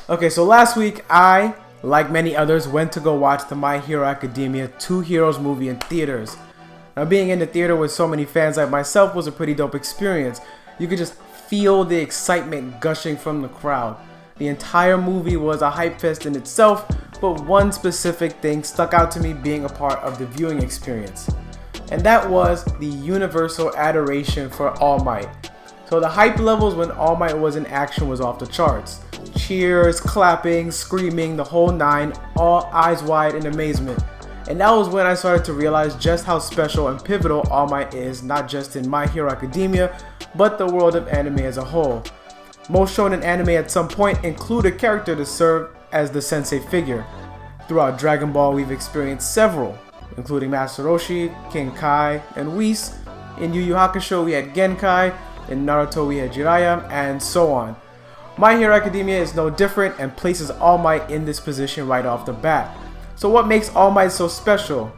Okay, so last week I, like many others, went to go watch the My Hero Academia 2 Heroes movie in theaters. Now, being in the theater with so many fans like myself was a pretty dope experience. You could just feel the excitement gushing from the crowd. The entire movie was a hype fest in itself, but one specific thing stuck out to me being a part of the viewing experience. And that was the universal adoration for All Might. So the hype levels when All Might was in action was off the charts. Cheers, clapping, screaming, the whole nine, all eyes wide in amazement. And that was when I started to realize just how special and pivotal All Might is, not just in My Hero Academia, but the world of anime as a whole. Most shonen anime at some point include a character to serve as the sensei figure. Throughout Dragon Ball we've experienced several, including Master Roshi, King Kai, and Whis. In Yu Yu Hakusho we had Genkai, in Naruto we had Jiraiya, and so on. My Hero Academia is no different and places All Might in this position right off the bat. So what makes All Might so special?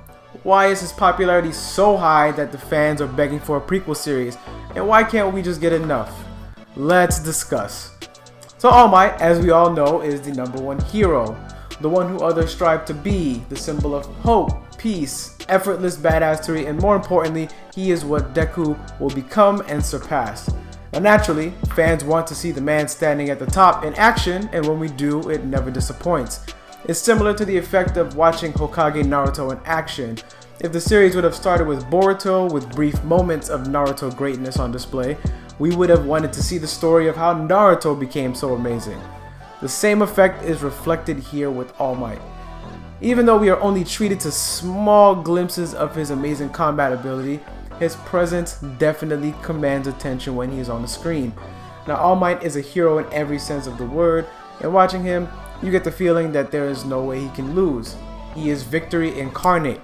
Why is his popularity so high that the fans are begging for a prequel series? And why can't we just get enough? Let's discuss. So All Might, as we all know, is the #1 hero. The one who others strive to be, the symbol of hope, peace, effortless badassery, and more importantly, he is what Deku will become and surpass. Now naturally, fans want to see the man standing at the top in action, and when we do, it never disappoints. It's similar to the effect of watching Hokage Naruto in action. If the series would have started with Boruto with brief moments of Naruto greatness on display, we would have wanted to see the story of how Naruto became so amazing. The same effect is reflected here with All Might. Even though we are only treated to small glimpses of his amazing combat ability, his presence definitely commands attention when he is on the screen. Now All Might is a hero in every sense of the word, and watching him, you get the feeling that there is no way he can lose. He is victory incarnate.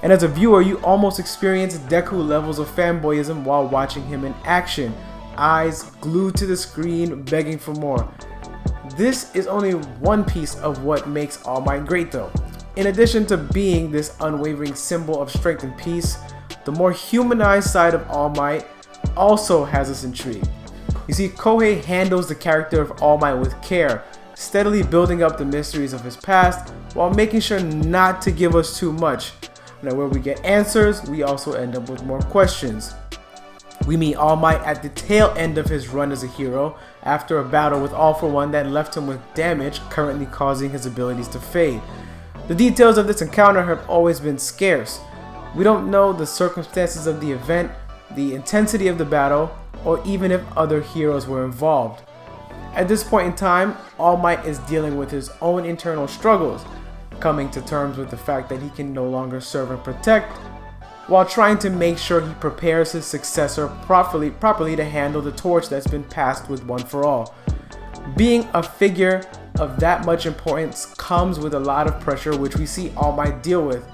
And as a viewer, you almost experience Deku levels of fanboyism while watching him in action, eyes glued to the screen begging for more. This is only one piece of what makes All Might great though. In addition to being this unwavering symbol of strength and peace, the more humanized side of All Might also has us intrigued. You see, Kohei handles the character of All Might with care, steadily building up the mysteries of his past while making sure not to give us too much. Now where we get answers, we also end up with more questions. We meet All Might at the tail end of his run as a hero after a battle with All For One that left him with damage currently causing his abilities to fade. The details of this encounter have always been scarce. We don't know the circumstances of the event, the intensity of the battle, or even if other heroes were involved. At this point in time, All Might is dealing with his own internal struggles, coming to terms with the fact that he can no longer serve and protect, while trying to make sure he prepares his successor properly to handle the torch that's been passed with One For All. Being a figure of that much importance comes with a lot of pressure, which we see All Might deal with,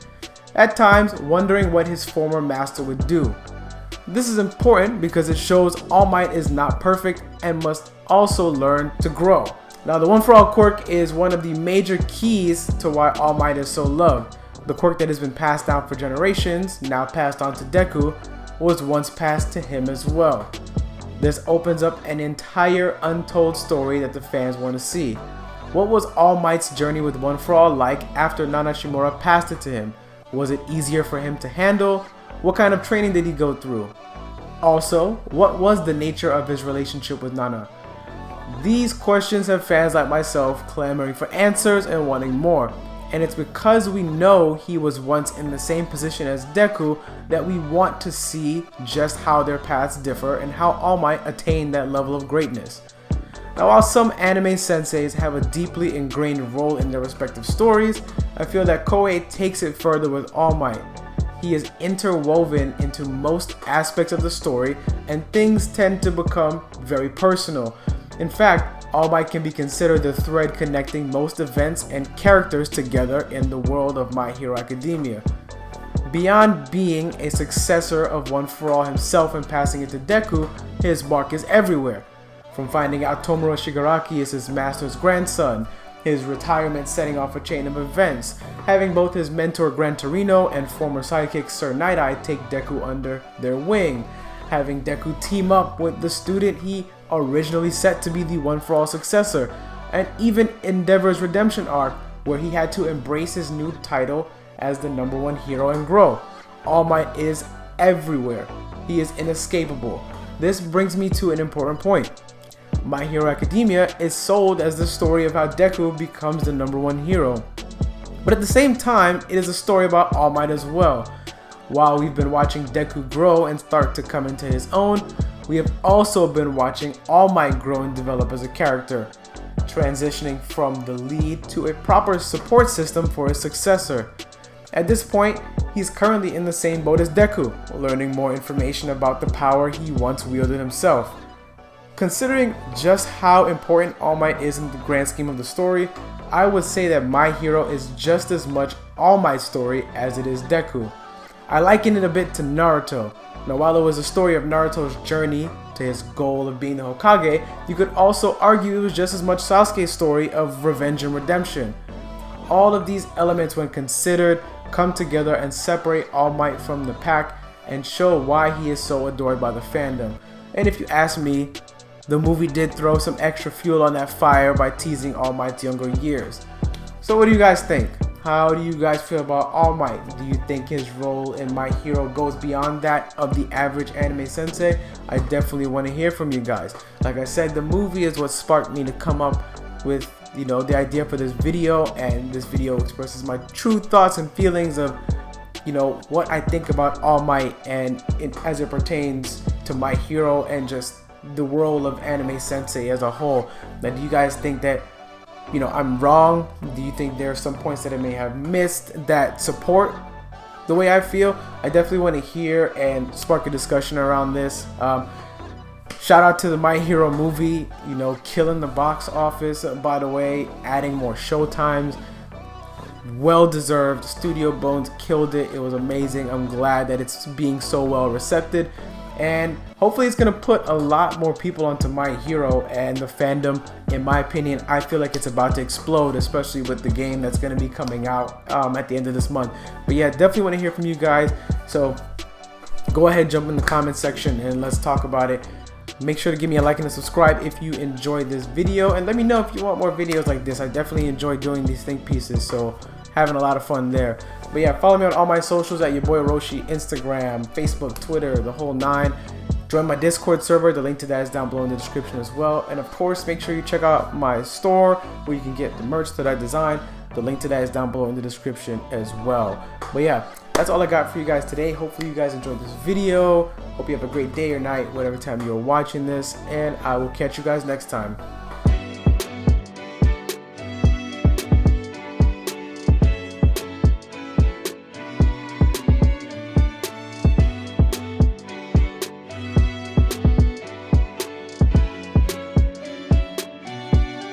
at times wondering what his former master would do. This is important because it shows All Might is not perfect and must also learn to grow. Now the One For All quirk is one of the major keys to why All Might is so loved. The quirk that has been passed down for generations, now passed on to Deku, was once passed to him as well. This opens up an entire untold story that the fans want to see. What was All Might's journey with One For All like after Nana Shimura passed it to him? Was it easier for him to handle? What kind of training did he go through? Also, what was the nature of his relationship with Nana? These questions have fans like myself clamoring for answers and wanting more. And it's because we know he was once in the same position as Deku that we want to see just how their paths differ and how All Might attained that level of greatness. Now while some anime senseis have a deeply ingrained role in their respective stories, I feel that Koei takes it further with All Might. He is interwoven into most aspects of the story and things tend to become very personal. In fact, All Might can be considered the thread connecting most events and characters together in the world of My Hero Academia. Beyond being a successor of One For All himself and passing it to Deku, his mark is everywhere. From finding out Tomura Shigaraki is his master's grandson, his retirement setting off a chain of events, having both his mentor Gran Torino and former sidekick Sir Night-Eye take Deku under their wing, having Deku team up with the student he originally set to be the One For All successor, and even Endeavor's redemption arc, where he had to embrace his new title as the #1 hero and grow. All Might is everywhere. He is inescapable. This brings me to an important point. My Hero Academia is sold as the story of how Deku becomes the #1 hero. But at the same time, it is a story about All Might as well. While we've been watching Deku grow and start to come into his own, we have also been watching All Might grow and develop as a character, transitioning from the lead to a proper support system for his successor. At this point, he's currently in the same boat as Deku, learning more information about the power he once wielded himself. Considering just how important All Might is in the grand scheme of the story, I would say that My Hero is just as much All Might's story as it is Deku. I liken it a bit to Naruto. Now, while it was a story of Naruto's journey to his goal of being the Hokage, you could also argue it was just as much Sasuke's story of revenge and redemption. All of these elements, when considered, come together and separate All Might from the pack and show why he is so adored by the fandom. And if you ask me, the movie did throw some extra fuel on that fire by teasing All Might's younger years. So what do you guys think? How do you guys feel about All Might? Do you think his role in My Hero goes beyond that of the average anime sensei? I definitely want to hear from you guys. Like I said, the movie is what sparked me to come up with the idea for this video, and this video expresses my true thoughts and feelings of what I think about All Might and as it pertains to My Hero and just the world of anime sensei as a whole. Now, do you guys think that I'm wrong? Do you think there are some points that I may have missed that support the way I feel? I definitely want to hear and spark a discussion around this. Shout out to the My Hero movie, killing the box office, by the way, adding more show times. Well deserved. Studio Bones killed it. It was amazing. I'm glad that it's being so well received, and hopefully it's going to put a lot more people onto My Hero, and the fandom, in my opinion, I feel like it's about to explode, especially with the game that's going to be coming out at the end of this month. But yeah, definitely want to hear from you guys, so go ahead, jump in the comment section and let's talk about it. Make sure to give me a like and a subscribe if you enjoyed this video, and let me know if you want more videos like this. I definitely enjoy doing these think pieces, so having a lot of fun there. But yeah, follow me on all my socials at your boy Roshi, Instagram, Facebook, Twitter, the whole 9. Join my Discord server, the link to that is down below in the description as well. And of course, make sure you check out my store where you can get the merch that I designed. The link to that is down below in the description as well. But yeah, that's all I got for you guys today. Hopefully you guys enjoyed this video. Hope you have a great day or night, whatever time you're watching this, and I will catch you guys next time.